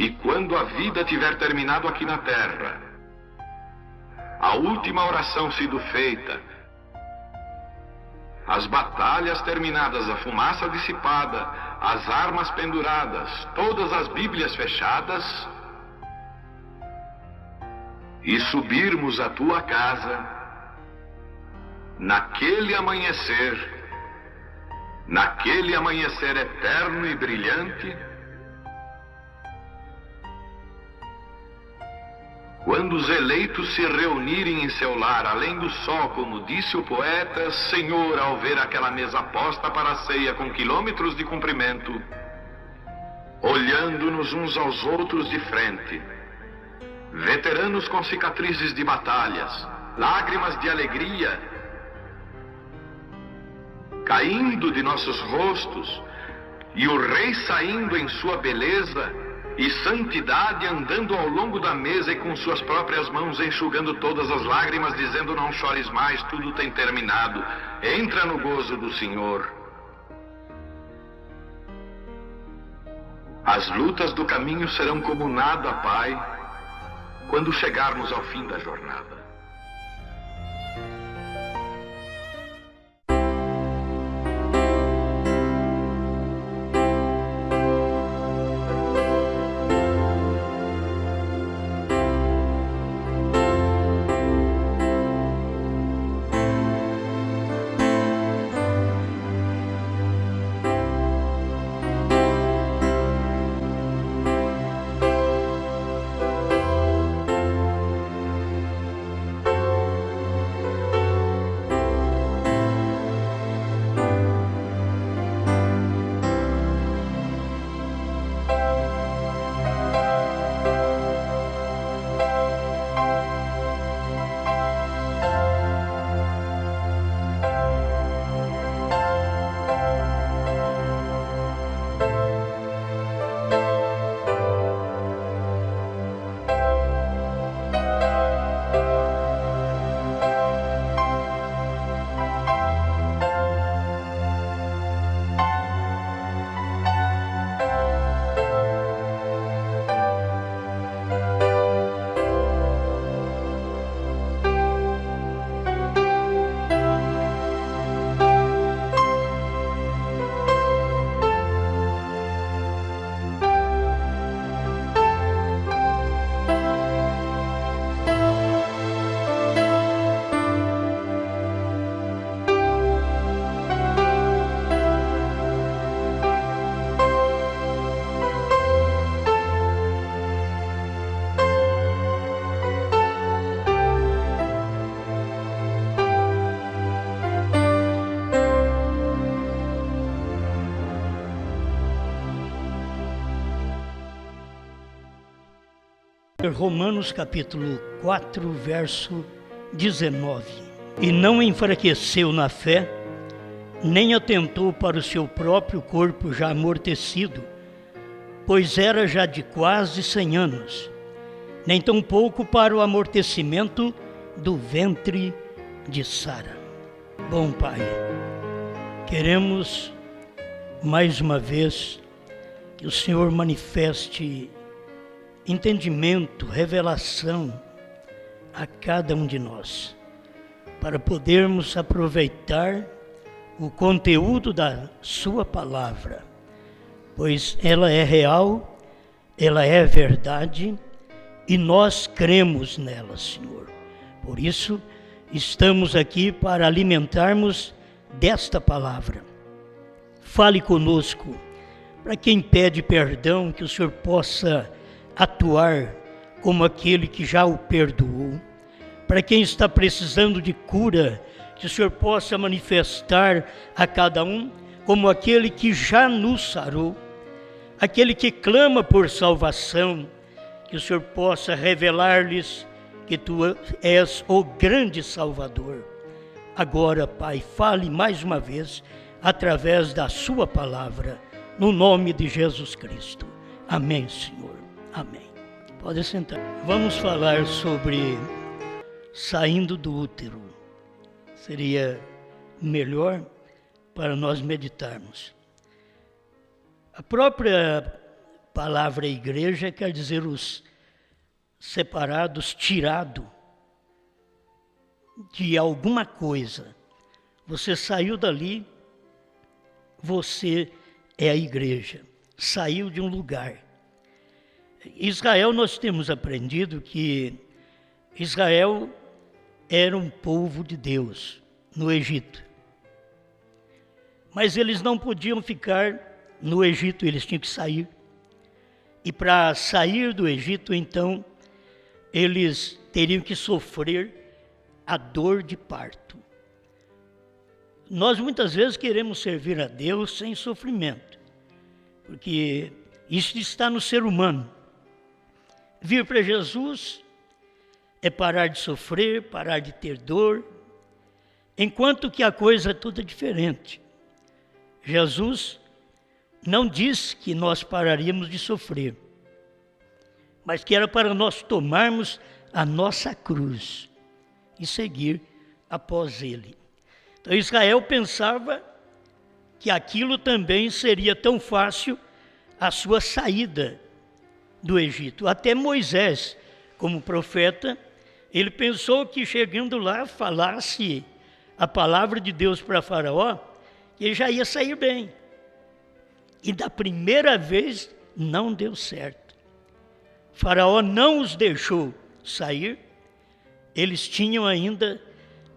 E quando a vida tiver terminado aqui na terra, a última oração sido feita, as batalhas terminadas, a fumaça dissipada, as armas penduradas, todas as Bíblias fechadas, e subirmos à tua casa, naquele amanhecer eterno e brilhante, quando os eleitos se reunirem em seu lar, além do sol, como disse o poeta, Senhor, ao ver aquela mesa posta para a ceia com quilômetros de comprimento, olhando-nos uns aos outros de frente, veteranos com cicatrizes de batalhas, lágrimas de alegria caindo de nossos rostos, e o rei saindo em sua beleza e santidade, andando ao longo da mesa e com suas próprias mãos enxugando todas as lágrimas, dizendo: não chores mais, tudo tem terminado, entra no gozo do Senhor. As lutas do caminho serão como nada, Pai, quando chegarmos ao fim da jornada. Romanos capítulo 4, verso 19. E não enfraqueceu na fé, nem atentou para o seu próprio corpo já amortecido, pois era já de quase 100 anos, nem tampouco para o amortecimento do ventre de Sara. Bom Pai, queremos mais uma vez que o Senhor manifeste entendimento, revelação a cada um de nós, para podermos aproveitar o conteúdo da sua palavra, pois ela é real, ela é verdade e nós cremos nela, Senhor. Por isso, estamos aqui para alimentarmos desta palavra. Fale conosco, para quem pede perdão, que o Senhor possa atuar como aquele que já o perdoou. Para quem está precisando de cura, que o Senhor possa manifestar a cada um como aquele que já nos sarou. Aquele que clama por salvação, que o Senhor possa revelar-lhes que Tu és o grande Salvador. Agora, Pai, fale mais uma vez através da Sua palavra, no nome de Jesus Cristo. Amém, Senhor. Amém. Pode sentar. Vamos falar sobre saindo do útero. Seria melhor para nós meditarmos. A própria palavra igreja quer dizer os separados, tirado de alguma coisa. Você saiu dali, você é a igreja, saiu de um lugar. Israel, nós temos aprendido que Israel era um povo de Deus no Egito. Mas eles não podiam ficar no Egito, eles tinham que sair. E para sair do Egito, então, eles teriam que sofrer a dor de parto. Nós muitas vezes queremos servir a Deus sem sofrimento, porque isso está no ser humano. Vir para Jesus é parar de sofrer, parar de ter dor, enquanto que a coisa é toda diferente. Jesus não disse que nós pararíamos de sofrer, mas que era para nós tomarmos a nossa cruz e seguir após ele. Então Israel pensava que aquilo também seria tão fácil a sua saída do Egito. Até Moisés, como profeta, ele pensou que chegando lá, falasse a palavra de Deus para Faraó, ele já ia sair bem. E da primeira vez não deu certo. Faraó não os deixou sair, eles tinham ainda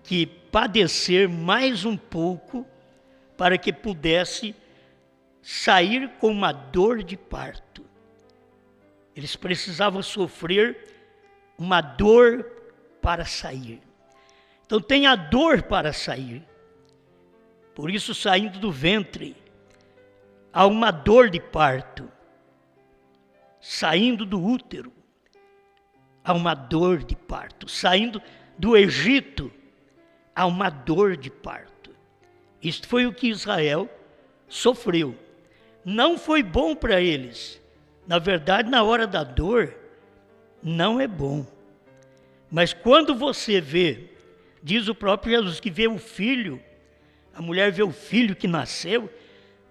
que padecer mais um pouco para que pudesse sair com uma dor de parto. Eles precisavam sofrer uma dor para sair. Então tem a dor para sair. Por isso, saindo do ventre, há uma dor de parto. Saindo do útero, há uma dor de parto. Saindo do Egito, há uma dor de parto. Isto foi o que Israel sofreu. Não foi bom para eles. Na verdade, na hora da dor, não é bom. Mas quando você vê, diz o próprio Jesus, que vê o filho, a mulher vê o filho que nasceu,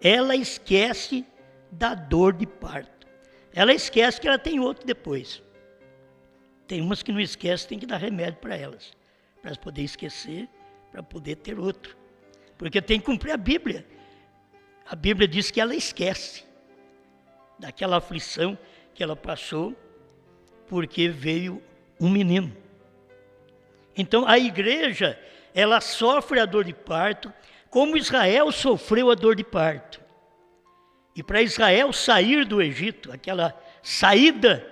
ela esquece da dor de parto. Ela esquece que ela tem outro depois. Tem umas que não esquecem, tem que dar remédio para elas poderem esquecer, para poder ter outro. Porque tem que cumprir a Bíblia. A Bíblia diz que ela esquece daquela aflição que ela passou, porque veio um menino. Então a igreja, ela sofre a dor de parto, como Israel sofreu a dor de parto. E para Israel sair do Egito, aquela saída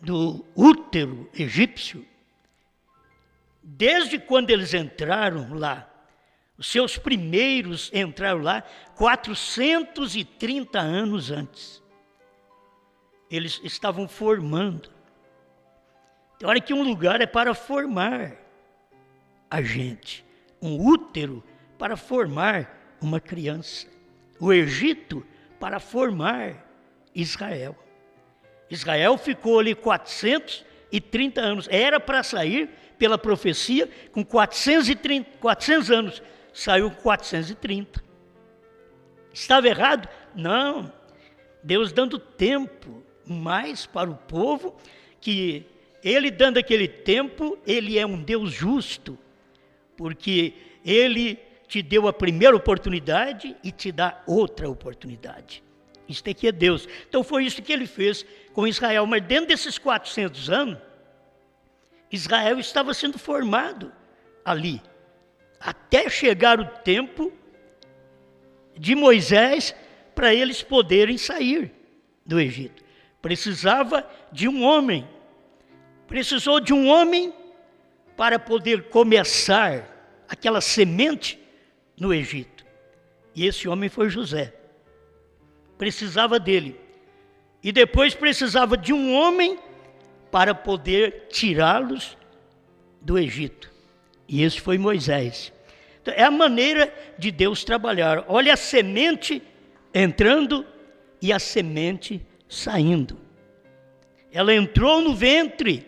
do útero egípcio, desde quando eles entraram lá, os seus primeiros entraram lá 430 anos antes. Eles estavam formando. Tem hora que um lugar é para formar a gente, um útero para formar uma criança, o Egito para formar Israel. Israel ficou ali 430 anos, era para sair pela profecia com 400 anos, saiu com 430. Estava errado? Não, Deus dando tempo mais para o povo, que ele dando aquele tempo, ele é um Deus justo, porque ele te deu a primeira oportunidade e te dá outra oportunidade. Isto aqui é Deus. Então foi isso que ele fez com Israel. Mas dentro desses 400 anos, Israel estava sendo formado ali, até chegar o tempo de Moisés para eles poderem sair do Egito. Precisava de um homem. Precisou de um homem para poder começar aquela semente no Egito. E esse homem foi José. Precisava dele. E depois precisava de um homem para poder tirá-los do Egito. E esse foi Moisés. Então, é a maneira de Deus trabalhar. Olha a semente entrando e a semente saindo. Ela entrou no ventre.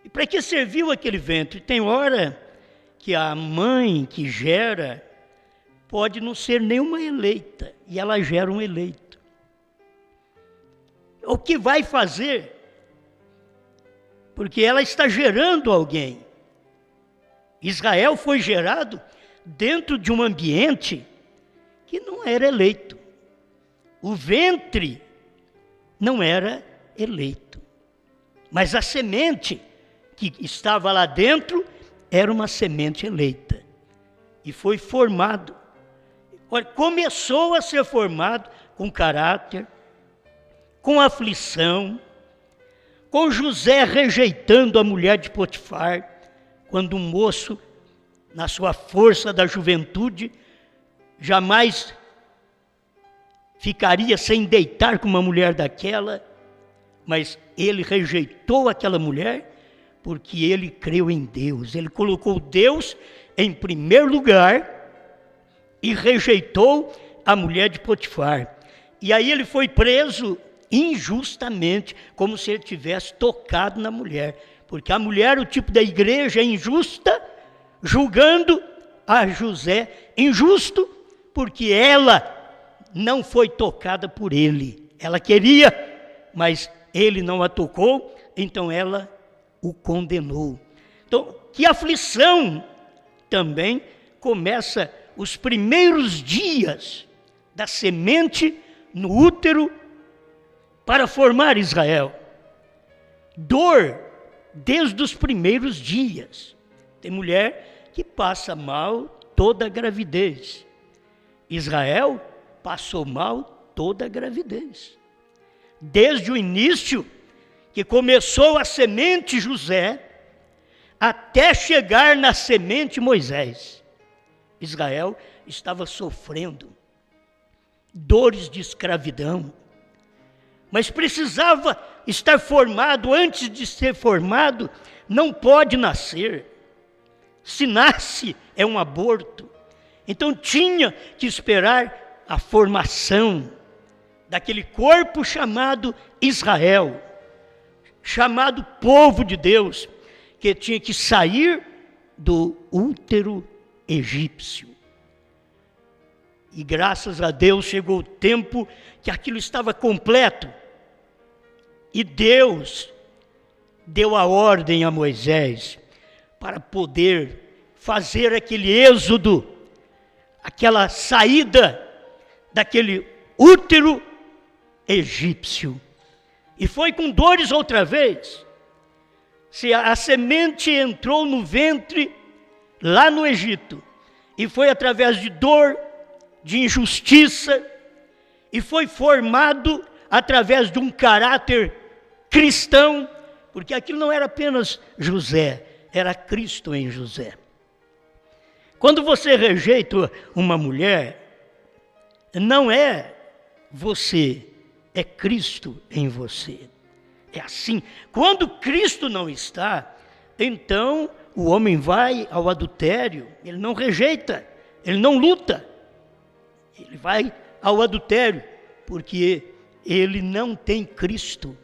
E para que serviu aquele ventre? Tem hora que a mãe que gera pode não ser nenhuma eleita, e ela gera um eleito. o que vai fazer? Porque ela está gerando alguém. Israel foi gerado dentro de um ambiente que não era eleito. O ventre não era eleito. Mas a semente que estava lá dentro era uma semente eleita. E foi formado. Olha, começou a ser formado com caráter, com aflição, com José rejeitando a mulher de Potifar, quando um moço, na sua força da juventude, jamais ficaria sem deitar com uma mulher daquela, mas ele rejeitou aquela mulher porque ele creu em Deus. Ele colocou Deus em primeiro lugar e rejeitou a mulher de Potifar. E aí ele foi preso injustamente, como se ele tivesse tocado na mulher. Porque a mulher, o tipo da igreja injusta, julgando a José injusto, porque ela não foi tocada por ele. Ela queria, mas ele não a tocou, então ela o condenou. Então, que aflição também começa os primeiros dias da semente no útero para formar Israel. Dor desde os primeiros dias. Tem mulher que passa mal toda a gravidez. Israel passou mal toda a gravidez. Desde o início, que começou a semente José, até chegar na semente Moisés. Israel estava sofrendo dores de escravidão, mas precisava estar formado. Antes de ser formado, não pode nascer. Se nasce, é um aborto. Então tinha que esperar a formação daquele corpo chamado Israel, chamado povo de Deus, que tinha que sair do útero egípcio. E graças a Deus chegou o tempo que aquilo estava completo. E Deus deu a ordem a Moisés para poder fazer aquele êxodo, aquela saída daquele útero egípcio. E foi com dores outra vez. Se a semente entrou no ventre lá no Egito, e foi através de dor, de injustiça, e foi formado através de um caráter cristão, porque aquilo não era apenas José, era Cristo em José. Quando você rejeita uma mulher, não é você, é Cristo em você. É assim. Quando Cristo não está, então o homem vai ao adultério. Ele não rejeita, ele não luta. Ele vai ao adultério, porque ele não tem Cristo.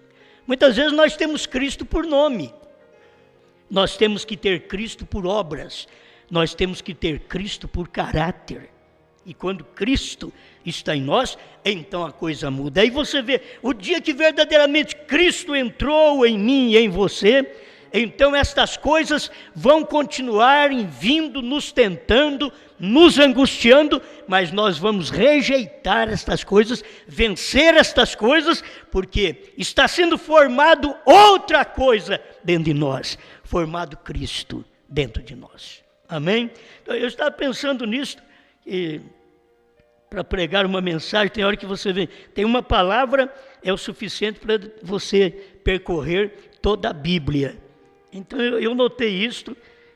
Muitas vezes nós temos Cristo por nome. Nós temos que ter Cristo por obras. Nós temos que ter Cristo por caráter. E quando Cristo está em nós, então a coisa muda. Aí você vê, o dia que verdadeiramente Cristo entrou em mim e em você, então estas coisas vão continuar vindo, nos tentando, nos angustiando, mas nós vamos rejeitar estas coisas, vencer estas coisas, porque está sendo formado outra coisa dentro de nós, formado Cristo dentro de nós. Amém? Então, eu estava pensando nisso, e para pregar uma mensagem, tem hora que você vê, tem uma palavra, é o suficiente para você percorrer toda a Bíblia. Então eu notei isto,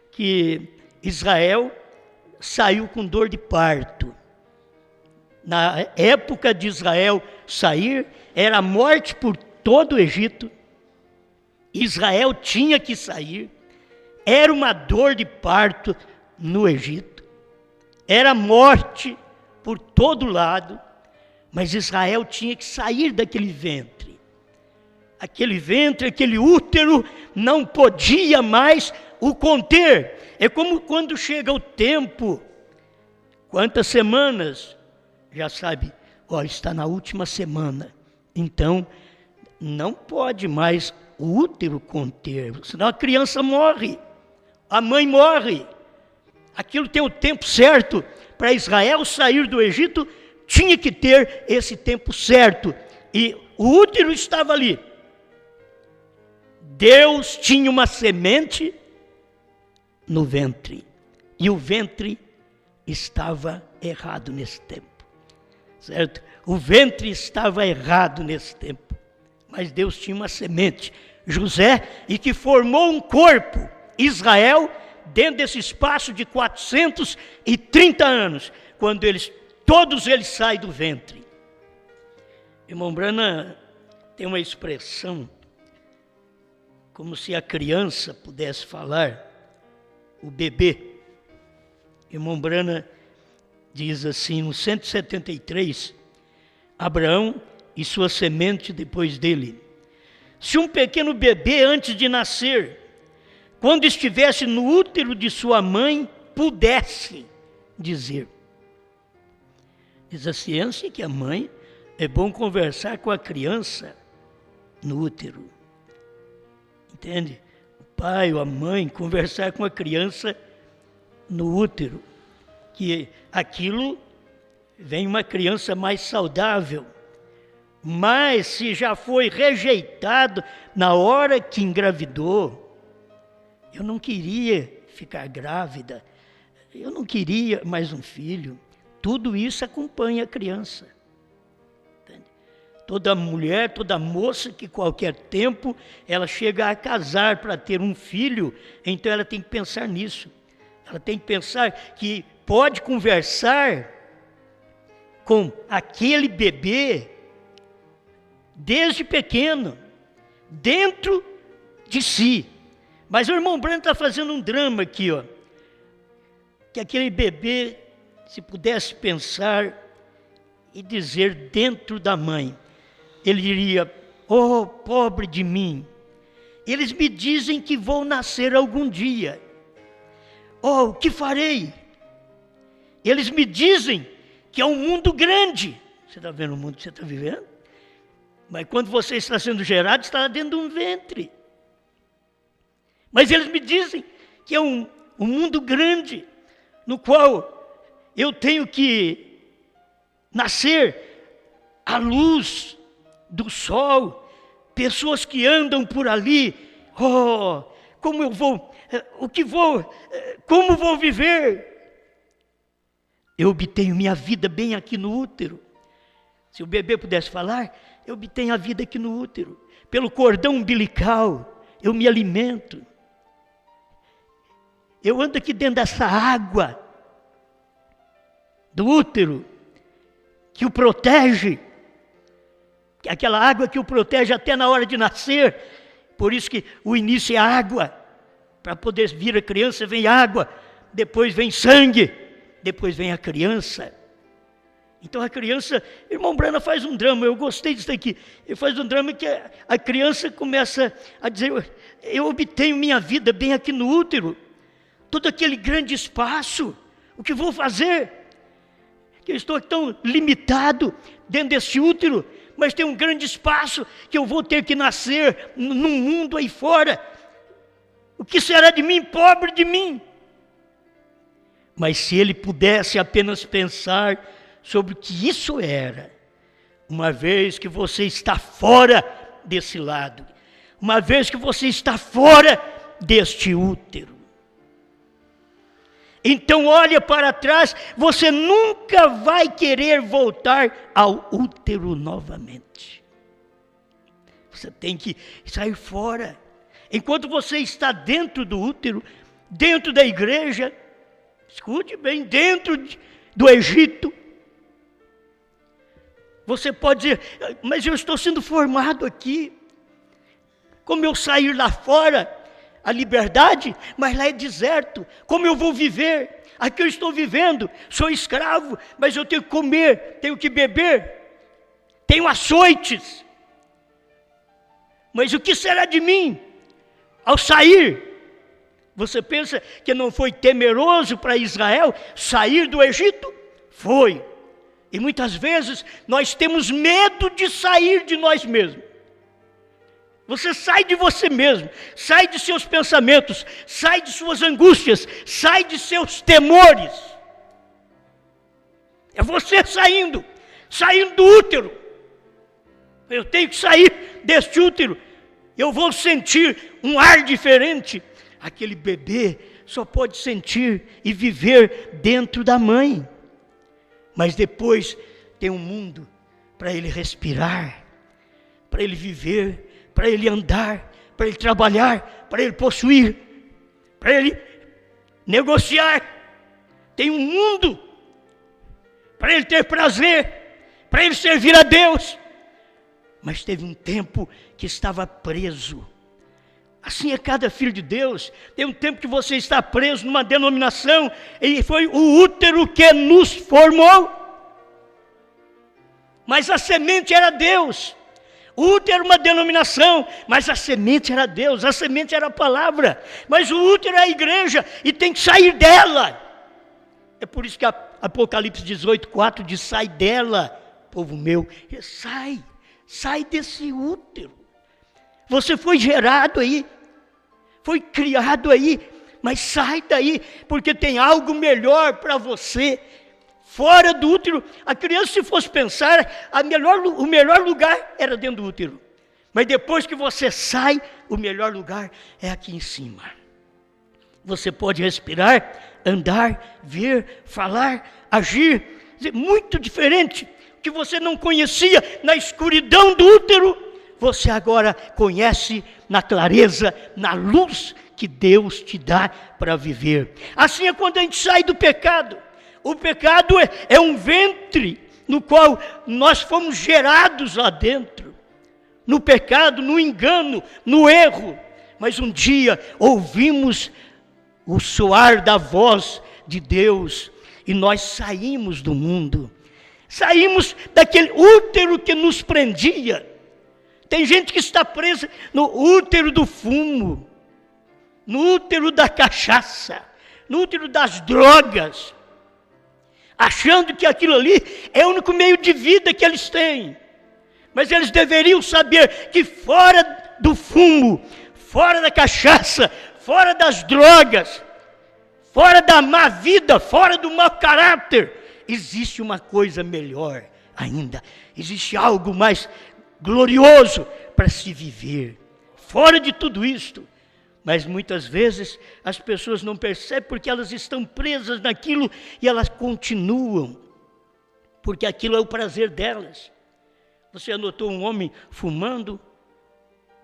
que Israel saiu com dor de parto. Na época de Israel sair, era morte por todo o Egito. Israel tinha que sair, era uma dor de parto no Egito, era morte por todo lado, mas Israel tinha que sair daquele ventre. Aquele ventre, aquele útero, não podia mais o conter. É como quando chega o tempo, quantas semanas, já sabe, ó, está na última semana, então não pode mais o útero conter, senão a criança morre, a mãe morre. Aquilo tem o tempo certo. Para Israel sair do Egito, tinha que ter esse tempo certo. E o útero estava ali. Deus tinha uma semente no ventre. E o ventre estava errado nesse tempo. Certo? O ventre estava errado nesse tempo. Mas Deus tinha uma semente, José, e que formou um corpo, Israel, dentro desse espaço de 430 anos, quando todos eles saem do ventre. Irmão Branham tem uma expressão, como se a criança pudesse falar, o bebê. Irmão Branham diz assim, no 173, Abraão e sua semente depois dele. Se um pequeno bebê antes de nascer, quando estivesse no útero de sua mãe, pudesse dizer. Diz a ciência que a mãe é bom conversar com a criança no útero. Entende? O pai ou a mãe conversar com a criança no útero. Que aquilo vem uma criança mais saudável. Mas se já foi rejeitado na hora que engravidou, eu não queria ficar grávida, eu não queria mais um filho, tudo isso acompanha a criança. Entende? Toda mulher, toda moça que qualquer tempo ela chega a casar para ter um filho, então ela tem que pensar nisso. Ela tem que pensar que pode conversar com aquele bebê desde pequeno, dentro de si. Mas o irmão Branham está fazendo um drama aqui, ó, que aquele bebê, se pudesse pensar e dizer dentro da mãe, ele diria, oh, pobre de mim, eles me dizem que vou nascer algum dia, oh, o que farei? Eles me dizem que é um mundo grande. Você está vendo o mundo que você está vivendo? Mas quando você está sendo gerado, está dentro de um ventre. Mas eles me dizem que é um mundo grande, no qual eu tenho que nascer à luz do sol, pessoas que andam por ali, oh, como eu vou, como vou viver? Eu obtenho minha vida bem aqui no útero. Se o bebê pudesse falar, eu obtenho a vida aqui no útero. Pelo cordão umbilical, eu me alimento. Eu ando aqui dentro dessa água do útero, que o protege. Aquela água que o protege até na hora de nascer. Por isso que o início é água. Para poder vir a criança, vem água. Depois vem sangue. Depois vem a criança. Então a criança, irmão Branham faz um drama, eu gostei disso daqui. Ele faz um drama que a criança começa a dizer, eu obtenho minha vida bem aqui no útero. Todo aquele grande espaço, o que vou fazer? Que eu estou tão limitado dentro desse útero, mas tem um grande espaço que eu vou ter que nascer num mundo aí fora. O que será de mim, pobre de mim? Mas se ele pudesse apenas pensar sobre o que isso era, uma vez que você está fora desse lado, uma vez que você está fora deste útero, então olha para trás, você nunca vai querer voltar ao útero novamente. Você tem que sair fora. Enquanto você está dentro do útero, dentro da igreja, escute bem, dentro do Egito, você pode dizer, mas eu estou sendo formado aqui. Como eu sair lá fora, a liberdade, mas lá é deserto. Como eu vou viver? Aqui eu estou vivendo, sou escravo, mas eu tenho que comer, tenho que beber, tenho açoites. Mas o que será de mim ao sair? Você pensa que não foi temeroso para Israel sair do Egito? Foi. E muitas vezes nós temos medo de sair de nós mesmos. Você sai de você mesmo, sai de seus pensamentos, sai de suas angústias, sai de seus temores. É você saindo do útero. Eu tenho que sair deste útero. Eu vou sentir um ar diferente. Aquele bebê só pode sentir e viver dentro da mãe. Mas depois tem um mundo para ele respirar, para ele viver, para ele andar, para ele trabalhar, para ele possuir, para ele negociar. Tem um mundo para ele ter prazer, para ele servir a Deus. Mas teve um tempo que estava preso. Assim é cada filho de Deus. Tem um tempo que você está preso numa denominação, e foi o útero que nos formou. Mas a semente era Deus. O útero era uma denominação, mas a semente era Deus, a semente era a palavra. Mas o útero é a igreja e tem que sair dela. É por isso que Apocalipse 18:4 diz: sai dela, povo meu. Sai desse útero. Você foi gerado aí, foi criado aí, mas sai daí, porque tem algo melhor para você. Fora do útero, a criança, se fosse pensar, o melhor lugar era dentro do útero. Mas depois que você sai, o melhor lugar é aqui em cima. Você pode respirar, andar, ver, falar, agir, muito diferente. Que você não conhecia na escuridão do útero, você agora conhece na clareza, na luz que Deus te dá para viver. Assim é quando a gente sai do pecado. O pecado é um ventre no qual nós fomos gerados lá dentro. No pecado, no engano, no erro. Mas um dia ouvimos o soar da voz de Deus e nós saímos do mundo. Saímos daquele útero que nos prendia. Tem gente que está presa no útero do fumo, no útero da cachaça, no útero das drogas, achando que aquilo ali é o único meio de vida que eles têm. Mas eles deveriam saber que fora do fumo, fora da cachaça, fora das drogas, fora da má vida, fora do mau caráter, existe uma coisa melhor ainda. Existe algo mais glorioso para se viver. Fora de tudo isto. Mas muitas vezes as pessoas não percebem porque elas estão presas naquilo e elas continuam. Porque aquilo é o prazer delas. Você anotou um homem fumando,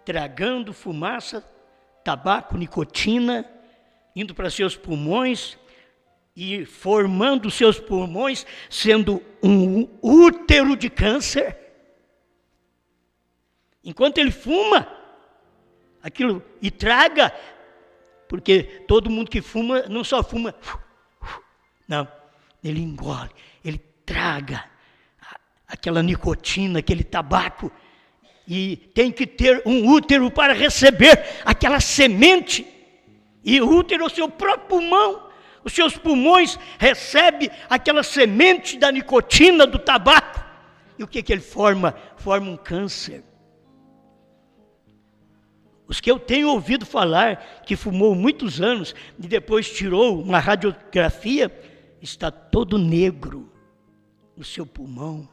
tragando fumaça, tabaco, nicotina, indo para seus pulmões e formando seus pulmões, sendo um útero de câncer. Enquanto ele fuma aquilo e traga, porque todo mundo que fuma não só fuma, não, ele engole, ele traga aquela nicotina, aquele tabaco, e tem que ter um útero para receber aquela semente. E o útero é o seu próprio pulmão. Os seus pulmões recebem aquela semente da nicotina, do tabaco. E o que ele forma? Forma um câncer. Os que eu tenho ouvido falar, que fumou muitos anos e depois tirou uma radiografia, está todo negro no seu pulmão.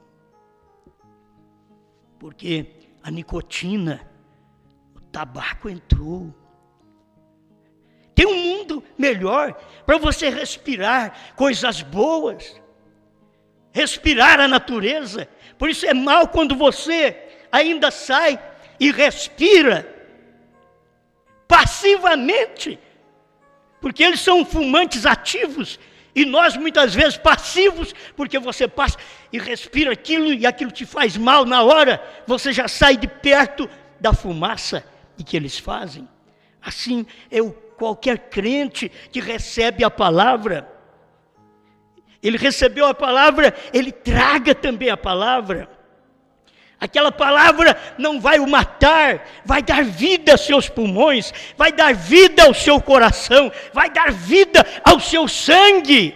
Porque a nicotina, o tabaco entrou. Tem um mundo melhor para você respirar coisas boas, respirar a natureza. Por isso é mal quando você ainda sai e respira passivamente, porque eles são fumantes ativos e nós muitas vezes passivos, porque você passa e respira aquilo e aquilo te faz mal na hora, você já sai de perto da fumaça e que eles fazem. Assim é qualquer crente que recebe a palavra. Ele recebeu a palavra, ele traga também a palavra. Aquela palavra não vai o matar, vai dar vida aos seus pulmões, vai dar vida ao seu coração, vai dar vida ao seu sangue,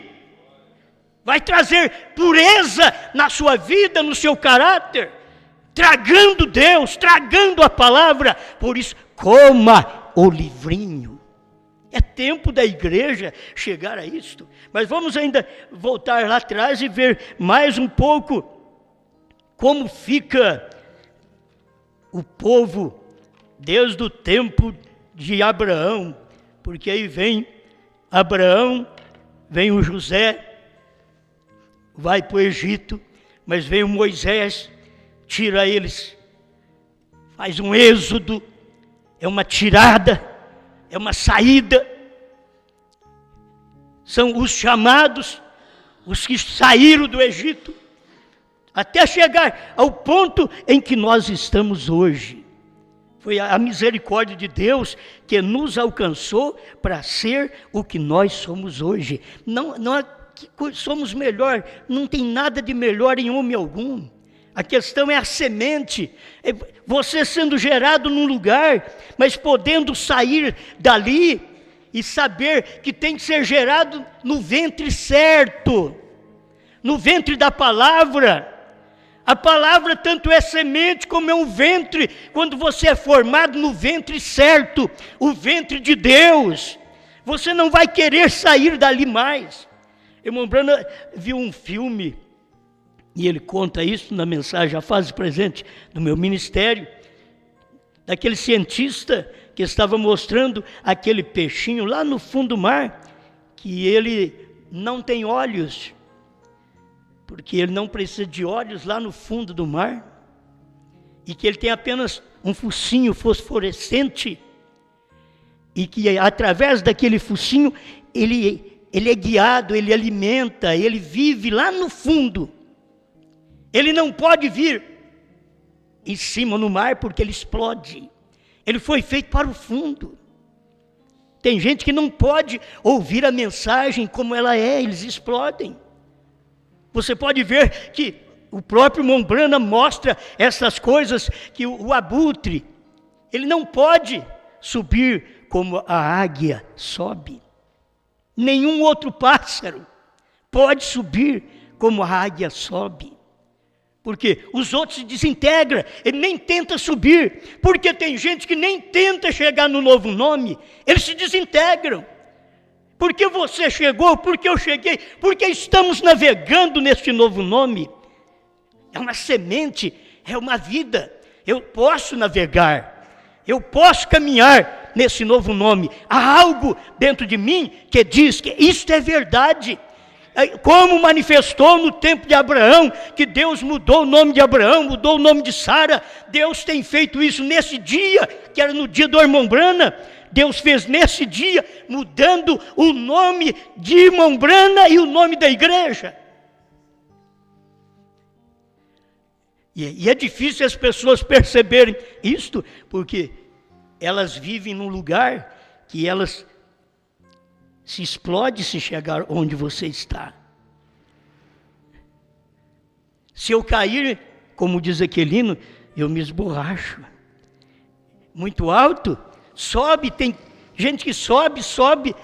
vai trazer pureza na sua vida, no seu caráter, tragando Deus, tragando a palavra. Por isso, coma o livrinho. É tempo da igreja chegar a isto. Mas vamos ainda voltar lá atrás e ver mais um pouco como fica o povo desde o tempo de Abraão. Porque aí vem Abraão, vem o José, vai para o Egito, mas vem o Moisés, tira eles, faz um êxodo, é uma tirada, é uma saída. São os chamados, os que saíram do Egito, até chegar ao ponto em que nós estamos hoje. Foi a misericórdia de Deus que nos alcançou para ser o que nós somos hoje. Não é que somos melhor, não tem nada de melhor em homem algum. A questão é a semente, é você sendo gerado num lugar, mas podendo sair dali e saber que tem que ser gerado no ventre certo, no ventre da palavra. A palavra tanto é semente como é um ventre, quando você é formado no ventre certo, o ventre de Deus, você não vai querer sair dali mais. Irmão Branham viu um filme, e ele conta isso na mensagem, a fase presente do meu ministério, daquele cientista que estava mostrando aquele peixinho lá no fundo do mar, que ele não tem olhos, porque ele não precisa de olhos lá no fundo do mar, e que ele tem apenas um focinho fosforescente, e que através daquele focinho ele é guiado, ele alimenta, ele vive lá no fundo. Ele não pode vir em cima no mar porque ele explode. Ele foi feito para o fundo. Tem gente que não pode ouvir a mensagem como ela é, eles explodem. Você pode ver que o próprio irmão Branham mostra essas coisas, que o abutre, ele não pode subir como a águia sobe. Nenhum outro pássaro pode subir como a águia sobe. Porque os outros se desintegram, ele nem tenta subir, porque tem gente que nem tenta chegar no novo nome, eles se desintegram. Porque você chegou, porque eu cheguei, porque estamos navegando neste novo nome. É uma semente, é uma vida. Eu posso navegar, eu posso caminhar nesse novo nome. Há algo dentro de mim que diz que isto é verdade. Como manifestou no tempo de Abraão, que Deus mudou o nome de Abraão, mudou o nome de Sara. Deus tem feito isso nesse dia, que era no dia do irmão Branham. Deus fez nesse dia, mudando o nome de irmão Branham e o nome da igreja. E é difícil as pessoas perceberem isto, porque elas vivem num lugar que elas se explode se chegar onde você está. Se eu cair, como diz Aquilino, eu me esborracho. Muito alto, sobe, tem gente que sobe,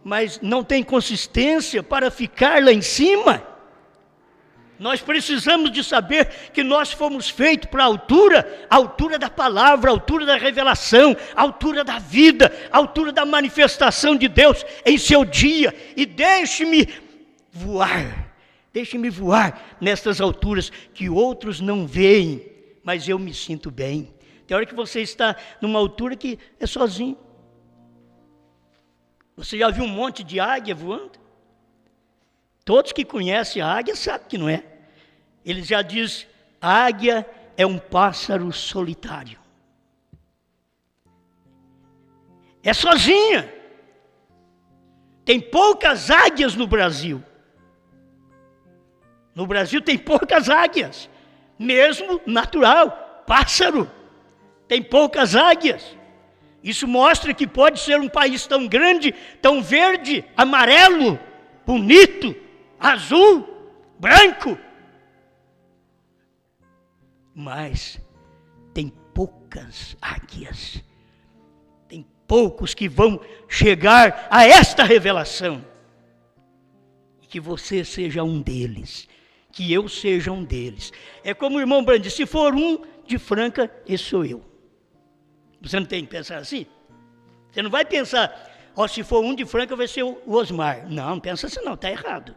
mas não tem consistência para ficar lá em cima. Nós precisamos de saber que nós fomos feitos para a altura da palavra, a altura da revelação, a altura da vida, a altura da manifestação de Deus em seu dia. E deixe-me voar nestas alturas que outros não veem, mas eu me sinto bem. Tem hora que você está numa altura que é sozinho. Você já viu um monte de águia voando? Todos que conhecem a águia sabem que não é. Ele já diz, a águia é um pássaro solitário. É sozinha. Tem poucas águias no Brasil. No Brasil tem poucas águias. Mesmo natural, pássaro. Tem poucas águias. Isso mostra que pode ser um país tão grande, tão verde, amarelo, bonito, azul, branco. Mas tem poucas águias, tem poucos que vão chegar a esta revelação, e que você seja um deles, que eu seja um deles. É como o irmão Brandt disse, se for um de Franca, esse sou eu. Você não tem que pensar assim? Você não vai pensar, se for um de Franca vai ser o Osmar. Não pensa assim não, está errado.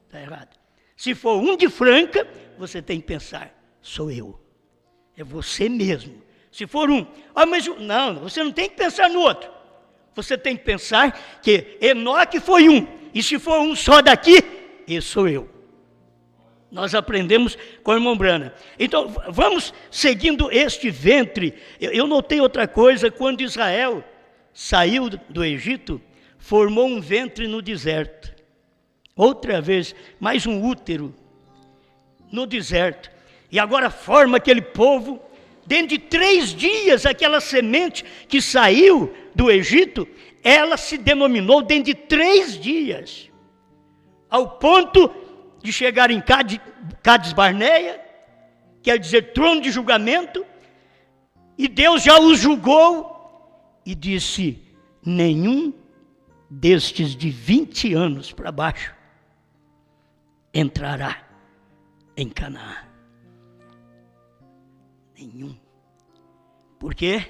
Está errado. Se for um de Franca, você tem que pensar, sou eu. É você mesmo. Se for um, mas não, você não tem que pensar no outro. Você tem que pensar que Enoque foi um. E se for um só daqui, esse sou eu. Nós aprendemos com o irmão Brana. Então, vamos seguindo este ventre. Eu notei outra coisa, quando Israel saiu do Egito, formou um ventre no deserto. Outra vez, mais um útero no deserto. E agora forma aquele povo. Dentro de 3 dias, aquela semente que saiu do Egito, ela se denominou dentro de 3 dias. Ao ponto de chegar em Cades Barneia, quer dizer trono de julgamento, e Deus já os julgou e disse, nenhum destes de 20 anos para baixo entrará em Canaã. Nenhum. Por quê?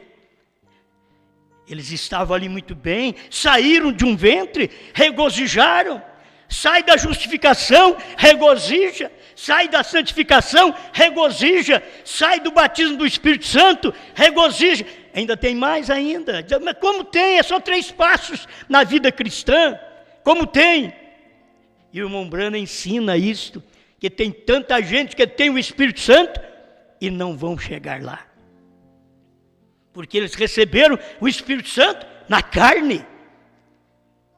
Eles estavam ali muito bem, saíram de um ventre, regozijaram. Sai da justificação, regozija. Sai da santificação, regozija. Sai do batismo do Espírito Santo, regozija. Ainda tem mais ainda. Mas como tem? É só 3 passos na vida cristã. Como tem? E o irmão Brana ensina isto, que tem tanta gente que tem o Espírito Santo e não vão chegar lá. Porque eles receberam o Espírito Santo na carne.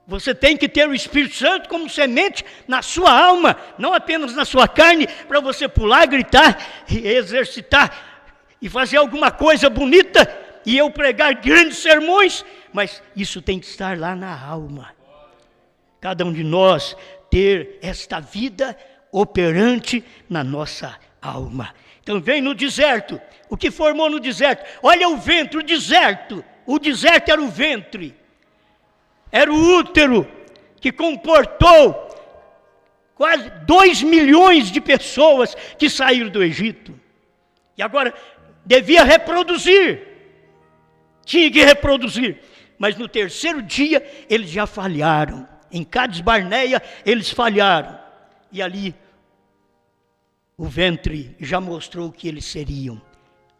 Você tem que ter o Espírito Santo como semente na sua alma, não apenas na sua carne, para você pular, gritar, e exercitar, e fazer alguma coisa bonita, e eu pregar grandes sermões, mas isso tem que estar lá na alma. Cada um de nós ter esta vida operante na nossa alma. Então vem no deserto. O que formou no deserto? Olha o ventre, o deserto. O deserto era o ventre. Era o útero que comportou quase 2 milhões de pessoas que saíram do Egito. E agora devia reproduzir. Tinha que reproduzir. Mas no 3º dia eles já falharam. Em Cades Barneia eles falharam. E ali o ventre já mostrou que eles seriam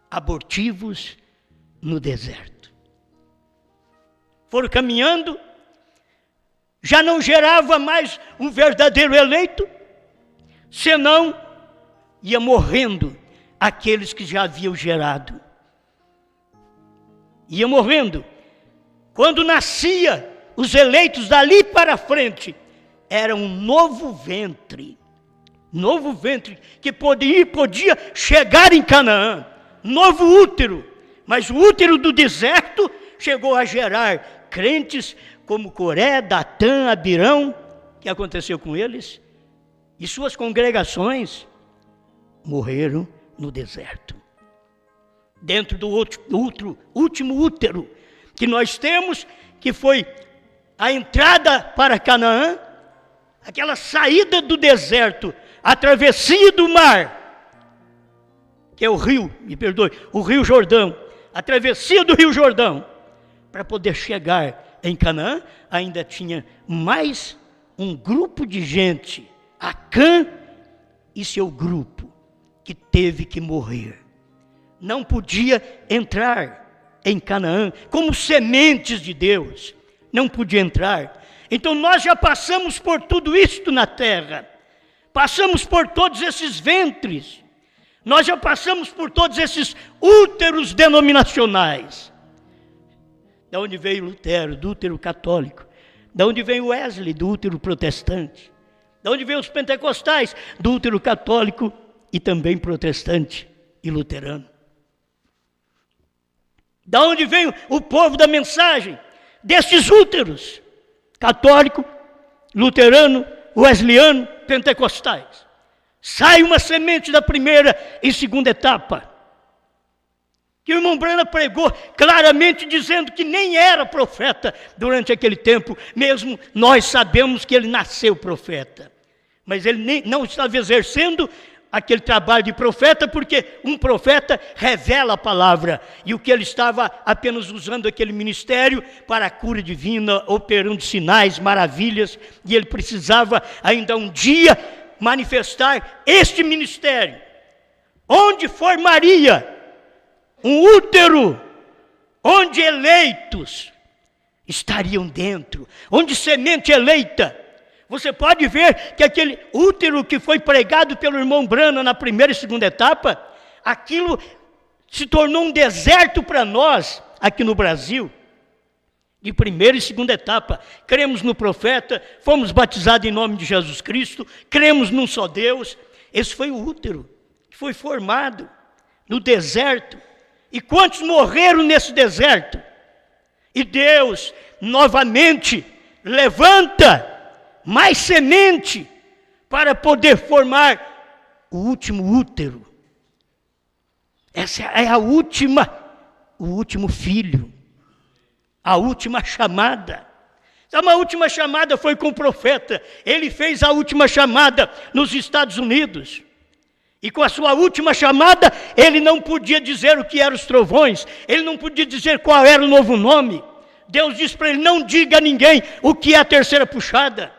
abortivos no deserto. Foram caminhando, já não gerava mais um verdadeiro eleito, senão ia morrendo aqueles que já haviam gerado. Ia morrendo. Quando nascia os eleitos dali para frente, era um novo ventre que podia chegar em Canaã, novo útero, mas o útero do deserto chegou a gerar crentes como Coré, Datã, Abirão. O que aconteceu com eles? E suas congregações morreram no deserto. Dentro do último útero que nós temos, que foi a entrada para Canaã, aquela saída do deserto, a travessia do mar, que é o rio, o Rio Jordão, a travessia do Rio Jordão, para poder chegar em Canaã, ainda tinha mais um grupo de gente, Acã e seu grupo, que teve que morrer. Não podia entrar em Canaã como sementes de Deus, não podia entrar. Então nós já passamos por tudo isto na terra, passamos por todos esses ventres, nós já passamos por todos esses úteros denominacionais. Da onde veio Lutero, do útero católico, da onde veio Wesley, do útero protestante, da onde veio os pentecostais, do útero católico e também protestante e luterano. Da onde veio o povo da mensagem? Destes úteros, católico, luterano, wesleyano, pentecostais. Sai uma semente da primeira e segunda etapa, que o irmão Brana pregou claramente dizendo que nem era profeta durante aquele tempo, mesmo nós sabemos que ele nasceu profeta. Mas ele não estava exercendo aquele trabalho de profeta, porque um profeta revela a palavra, e o que ele estava apenas usando aquele ministério para a cura divina, operando sinais, maravilhas, e ele precisava ainda um dia manifestar este ministério, onde formaria um útero, onde eleitos estariam dentro, onde semente eleita. Você pode ver que aquele útero que foi pregado pelo irmão Branham na primeira e segunda etapa, aquilo se tornou um deserto para nós aqui no Brasil. De primeira e segunda etapa, cremos no profeta, fomos batizados em nome de Jesus Cristo, cremos num só Deus. Esse foi o útero que foi formado no deserto. E quantos morreram nesse deserto? E Deus novamente levanta mais semente para poder formar o último útero. Essa é o último filho, a última chamada. Então, a última chamada foi com o profeta. Ele fez a última chamada nos Estados Unidos. E com a sua última chamada, ele não podia dizer o que eram os trovões, ele não podia dizer qual era o novo nome. Deus disse para ele: não diga a ninguém o que é a terceira puxada,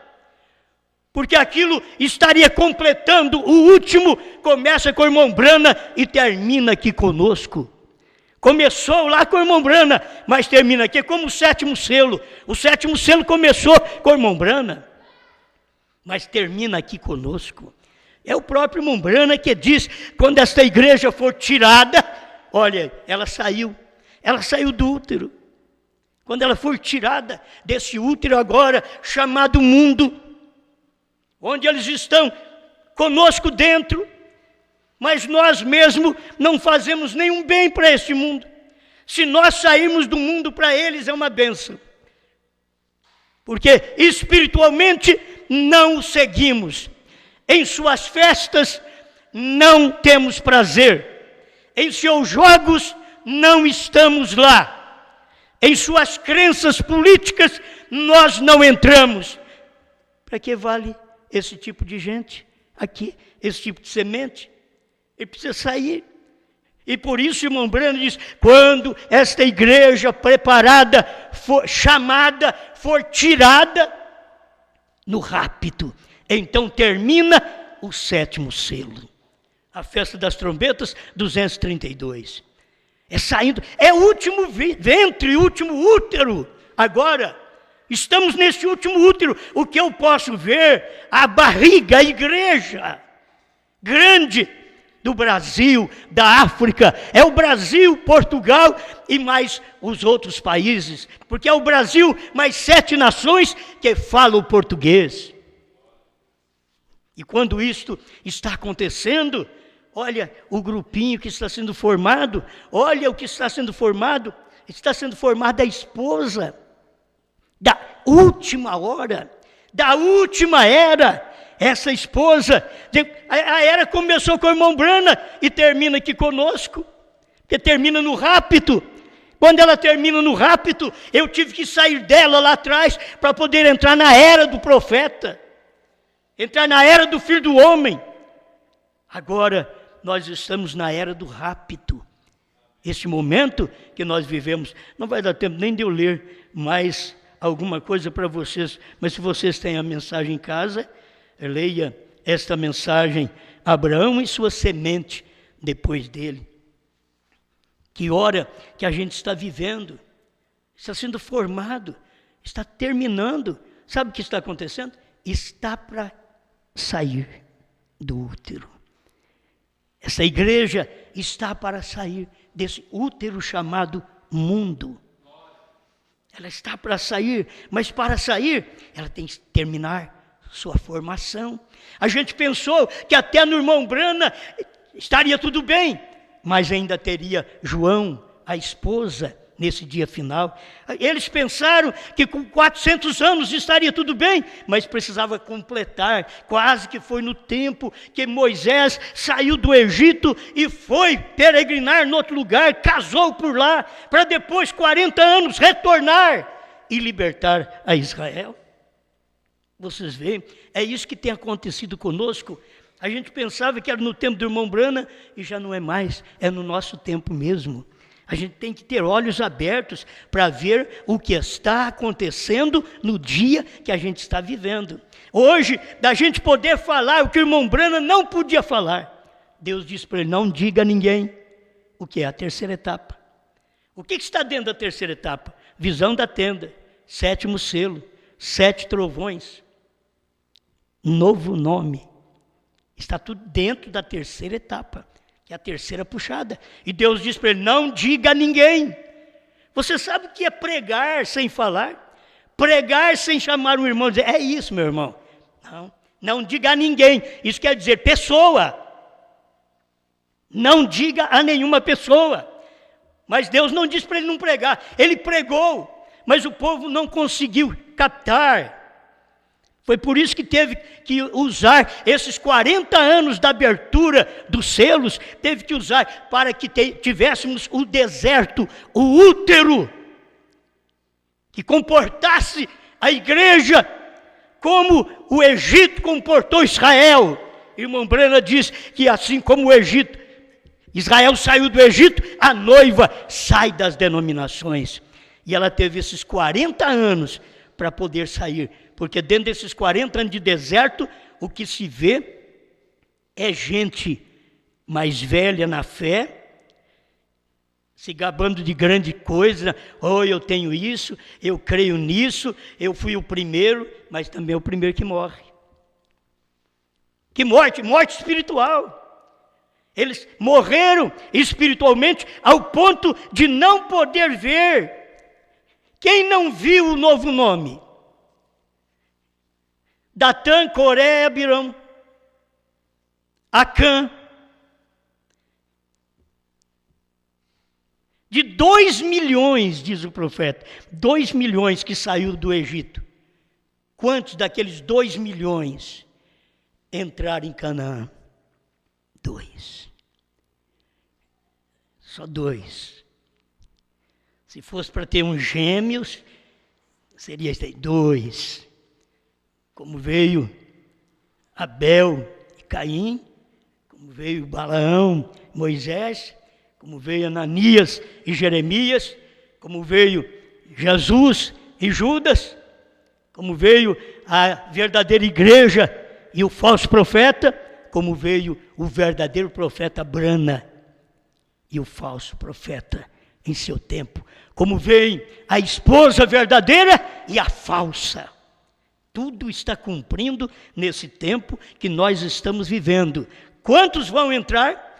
porque aquilo estaria completando o último. Começa com o irmão Branham e termina aqui conosco. Começou lá com o irmão Branham, mas termina aqui como o sétimo selo. O sétimo selo começou com o irmão Branham, mas termina aqui conosco. É o próprio irmão Branham que diz: quando esta igreja for tirada, olha, ela saiu do útero. Quando ela for tirada desse útero agora, chamado mundo, onde eles estão conosco dentro, mas nós mesmos não fazemos nenhum bem para este mundo. Se nós sairmos do mundo, para eles é uma bênção, porque espiritualmente não o seguimos. Em suas festas não temos prazer, em seus jogos não estamos lá, em suas crenças políticas nós não entramos. Para que vale esse tipo de gente aqui, esse tipo de semente? Ele precisa sair. E por isso o irmão Branham diz: quando esta igreja preparada, chamada, for tirada no rapto, então termina o sétimo selo. A festa das trombetas, 232. É saindo, é o último ventre, o último útero. Agora, estamos nesse último útero. O que eu posso ver? A barriga, a igreja grande do Brasil, da África. É o Brasil, Portugal e mais os outros países. Porque é o Brasil mais 7 nações que falam português. E quando isto está acontecendo, olha o grupinho que está sendo formado, olha o que está sendo formado a esposa da última hora, da última era. Essa esposa, a era começou com o irmão Branham e termina aqui conosco, porque termina no rapto. Quando ela termina no rapto, eu tive que sair dela lá atrás para poder entrar na era do profeta, entrar na era do Filho do Homem. Agora nós estamos na era do rapto. Esse momento que nós vivemos, não vai dar tempo nem de eu ler mais alguma coisa para vocês, mas se vocês têm a mensagem em casa, leia esta mensagem: Abraão e sua semente depois dele. Que hora que a gente está vivendo, está sendo formado, está terminando. Sabe o que está acontecendo? Está para sair do útero. Essa igreja está para sair desse útero chamado mundo. Ela está para sair, mas para sair, ela tem que terminar sua formação. A gente pensou que até no irmão Branham estaria tudo bem, mas ainda teria João, a esposa, nesse dia final. Eles pensaram que com 400 anos estaria tudo bem, mas precisava completar. Quase que foi no tempo que Moisés saiu do Egito e foi peregrinar em outro lugar, casou por lá, para depois, 40 anos, retornar e libertar a Israel. Vocês veem, é isso que tem acontecido conosco. A gente pensava que era no tempo do irmão Brana e já não é mais, é no nosso tempo mesmo. A gente tem que ter olhos abertos para ver o que está acontecendo no dia que a gente está vivendo. Hoje, da gente poder falar o que o irmão Brana não podia falar. Deus disse para ele, não diga a ninguém o que é a terceira etapa. O que está dentro da terceira etapa? Visão da tenda, 7º selo, 7 trovões, novo nome. Está tudo dentro da terceira etapa, que é a terceira puxada. E Deus diz para ele, não diga a ninguém. Você sabe o que é pregar sem falar? Pregar sem chamar um irmão e dizer, é isso, meu irmão. Não diga a ninguém. Isso quer dizer pessoa. Não diga a nenhuma pessoa. Mas Deus não disse para ele não pregar. Ele pregou, mas o povo não conseguiu captar. Foi por isso que teve que usar esses 40 anos da abertura dos selos, teve que usar para que tivéssemos o deserto, o útero, que comportasse a igreja como o Egito comportou Israel. Irmão Brana diz que assim como o Egito, Israel saiu do Egito, a noiva sai das denominações. E ela teve esses 40 anos para poder sair. Porque dentro desses 40 anos de deserto, o que se vê é gente mais velha na fé, se gabando de grande coisa. Oh, eu tenho isso, eu creio nisso, eu fui o primeiro, mas também é o primeiro que morre. Que morte? Morte espiritual. Eles morreram espiritualmente ao ponto de não poder ver. Quem não viu o novo nome? Datã, Coré, Abirão, Acã. De 2 milhões, diz o profeta, 2 milhões que saiu do Egito. Quantos daqueles 2 milhões entraram em Canaã? 2. Só 2. Se fosse para ter uns gêmeos, seria 2. Como veio Abel e Caim, como veio Balaão, Moisés, como veio Ananias e Jeremias, como veio Jesus e Judas, como veio a verdadeira igreja e o falso profeta, como veio o verdadeiro profeta Brana e o falso profeta em seu tempo, como veio a esposa verdadeira e a falsa. Tudo está cumprindo nesse tempo que nós estamos vivendo. Quantos vão entrar?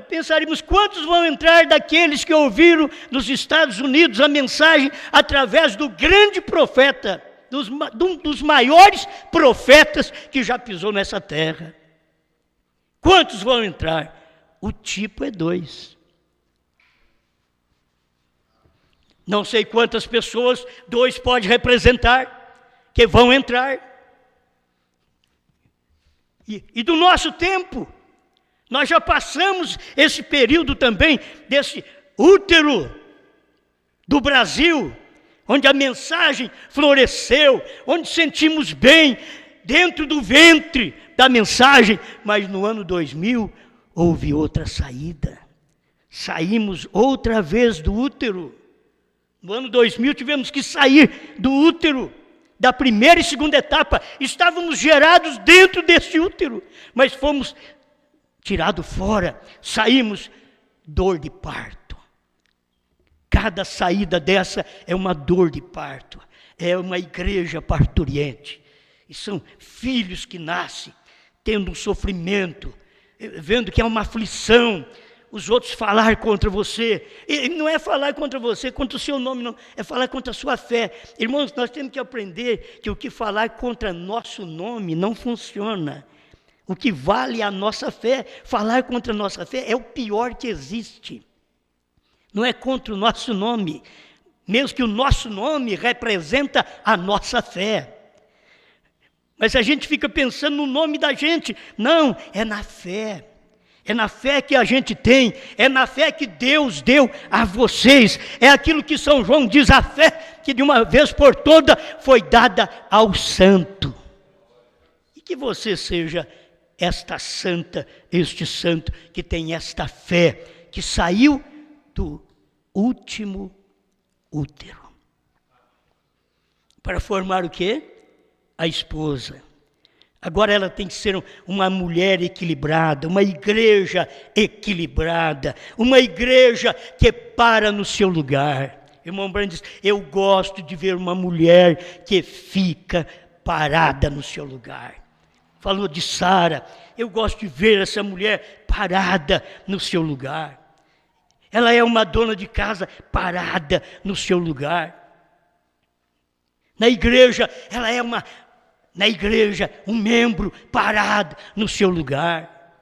Pensaríamos, quantos vão entrar daqueles que ouviram nos Estados Unidos a mensagem através do grande profeta, dos maiores profetas que já pisou nessa terra? Quantos vão entrar? O tipo é 2. Não sei quantas pessoas 2 pode representar, que vão entrar. E do nosso tempo, nós já passamos esse período também, desse útero do Brasil, onde a mensagem floresceu, onde sentimos bem dentro do ventre da mensagem, mas no ano 2000 houve outra saída. Saímos outra vez do útero. No ano 2000 tivemos que sair do útero, da primeira e segunda etapa. Estávamos gerados dentro desse útero, mas fomos tirados fora, saímos, dor de parto. Cada saída dessa é uma dor de parto, é uma igreja parturiente. E são filhos que nascem tendo um sofrimento, vendo que é uma aflição, os outros falar contra você. E não é falar contra você, contra o seu nome, não. É falar contra a sua fé. Irmãos, nós temos que aprender que o que falar contra nosso nome não funciona. O que vale a nossa fé, falar contra a nossa fé, é o pior que existe. Não é contra o nosso nome, mesmo que o nosso nome representa a nossa fé. Mas a gente fica pensando no nome da gente. Não, é na fé. É na fé que a gente tem, é na fé que Deus deu a vocês. É aquilo que São João diz, a fé que de uma vez por toda foi dada ao santo. Que você seja esta santa, este santo que tem esta fé, que saiu do último útero. Para formar o quê? A esposa. Agora ela tem que ser uma mulher equilibrada, uma igreja equilibrada, uma igreja que para no seu lugar. Irmão Branham diz, eu gosto de ver uma mulher que fica parada no seu lugar. Falou de Sara, eu gosto de ver essa mulher parada no seu lugar. Ela é uma dona de casa parada no seu lugar. Na igreja, ela é um membro parado no seu lugar.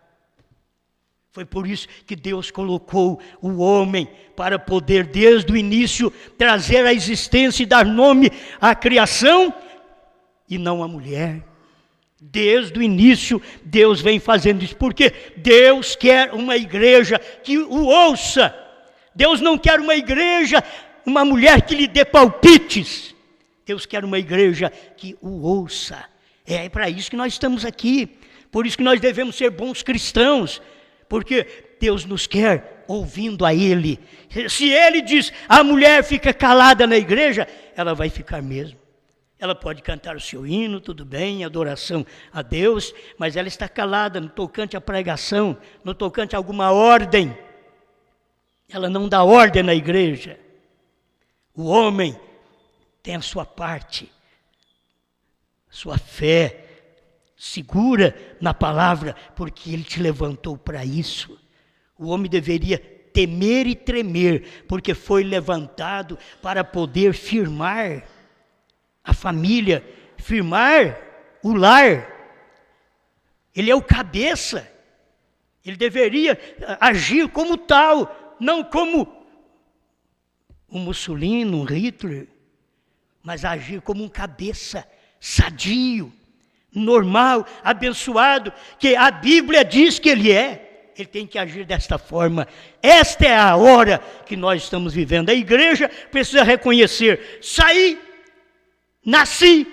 Foi por isso que Deus colocou o homem para poder, desde o início, trazer a existência e dar nome à criação e não à mulher. Desde o início, Deus vem fazendo isso, porque Deus quer uma igreja que o ouça. Deus não quer uma igreja, uma mulher que lhe dê palpites. Deus quer uma igreja que o ouça. É para isso que nós estamos aqui. Por isso que nós devemos ser bons cristãos. Porque Deus nos quer ouvindo a Ele. Se Ele diz, a mulher fica calada na igreja, ela vai ficar mesmo. Ela pode cantar o seu hino, tudo bem, adoração a Deus, mas ela está calada no tocante à pregação, no tocante a alguma ordem. Ela não dá ordem na igreja. O homem tem a sua parte, sua fé, segura na palavra, porque Ele te levantou para isso. O homem deveria temer e tremer, porque foi levantado para poder firmar a família, firmar o lar. Ele é o cabeça. Ele deveria agir como tal, não como um Mussolini, um Hitler, mas agir como um cabeça sadio, normal, abençoado, que a Bíblia diz que ele é. Ele tem que agir desta forma. Esta é a hora que nós estamos vivendo. A igreja precisa reconhecer, saí, nasci.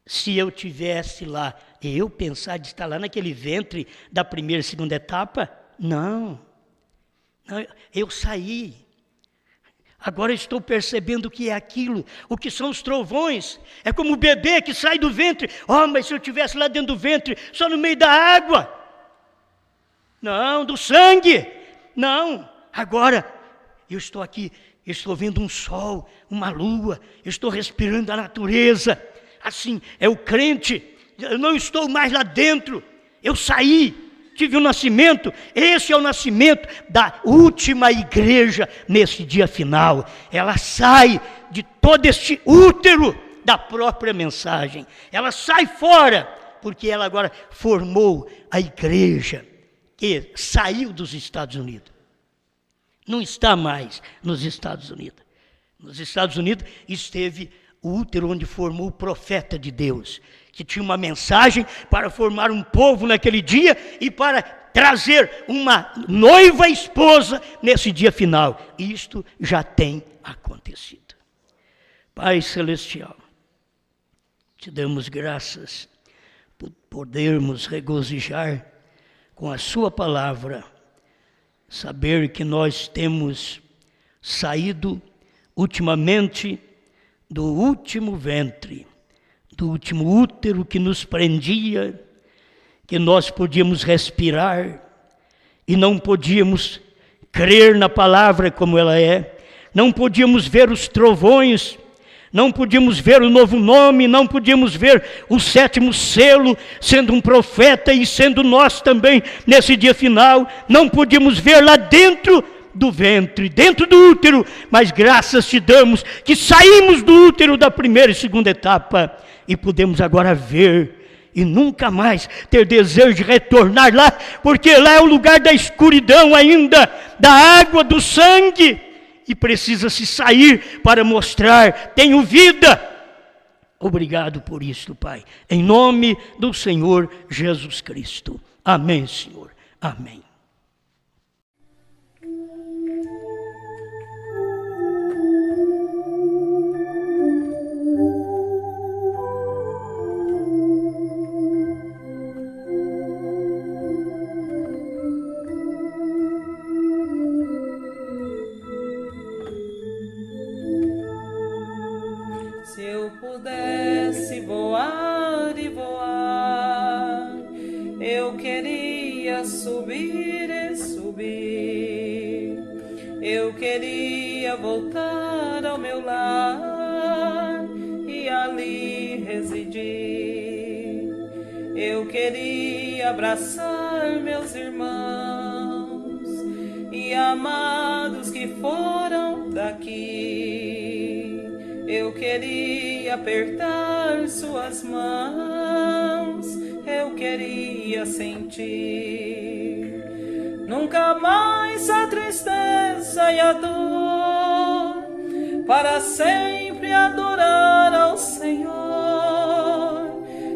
Se eu tivesse lá, eu pensar de estar lá naquele ventre da primeira e segunda etapa, não, eu saí. Agora estou percebendo o que é aquilo, o que são os trovões. É como o bebê que sai do ventre. Mas se eu estivesse lá dentro do ventre, só no meio da água. Não, do sangue. Não, agora eu estou aqui, eu estou vendo um sol, uma lua, eu estou respirando a natureza. Assim, é o crente. Eu não estou mais lá dentro, eu saí. Tive um nascimento, esse é o nascimento da última igreja nesse dia final. Ela sai de todo este útero da própria mensagem. Ela sai fora, porque ela agora formou a igreja que saiu dos Estados Unidos. Não está mais nos Estados Unidos. Nos Estados Unidos esteve o útero onde formou o profeta de Deus, que tinha uma mensagem para formar um povo naquele dia e para trazer uma noiva esposa nesse dia final. Isto já tem acontecido. Pai Celestial, te damos graças por podermos regozijar com a sua palavra, saber que nós temos saído ultimamente do último ventre, do último útero que nos prendia, que nós podíamos respirar e não podíamos crer na palavra como ela é, não podíamos ver os trovões, não podíamos ver o novo nome, não podíamos ver o sétimo selo, sendo um profeta e sendo nós também nesse dia final, não podíamos ver lá dentro do ventre, dentro do útero, mas graças te damos que saímos do útero da primeira e segunda etapa e podemos agora ver e nunca mais ter desejo de retornar lá, porque lá é o lugar da escuridão ainda, da água, do sangue, e precisa se sair para mostrar, tenho vida. Obrigado por isso, Pai, em nome do Senhor Jesus Cristo. Amém, Senhor. Amém. pudesse voar e voar, eu queria subir e subir, eu queria voltar ao meu lar e ali residir. Eu queria abraçar meus irmãos e amados que foram daqui. Eu queria apertar suas mãos, eu queria sentir. Nunca mais a tristeza e a dor, para sempre adorar ao Senhor.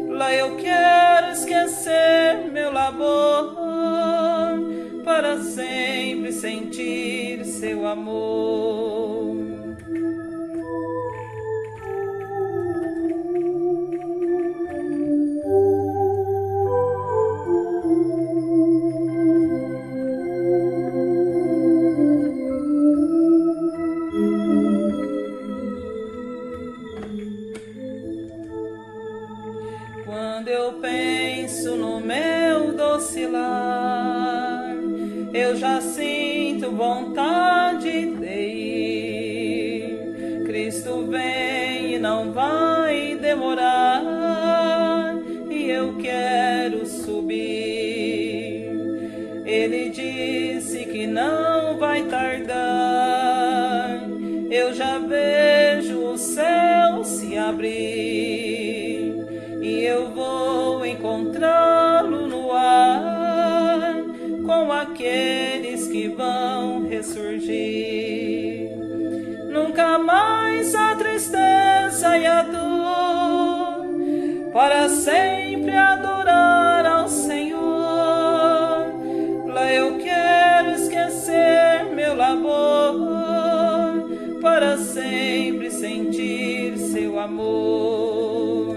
Lá eu quero esquecer meu labor, para sempre sentir seu amor. Quando eu penso no meu doce lar, eu já sinto vontade de ir. Cristo vem e não vai demorar, e eu quero subir. Ele disse que não vai tardar, eu já vejo o céu se abrir, e eu vou encontrá-lo no ar, com aqueles que vão ressurgir. Nunca mais a tristeza e a dor, para sempre adorar ao Senhor. Lá eu quero esquecer meu labor, para sempre sentir seu amor.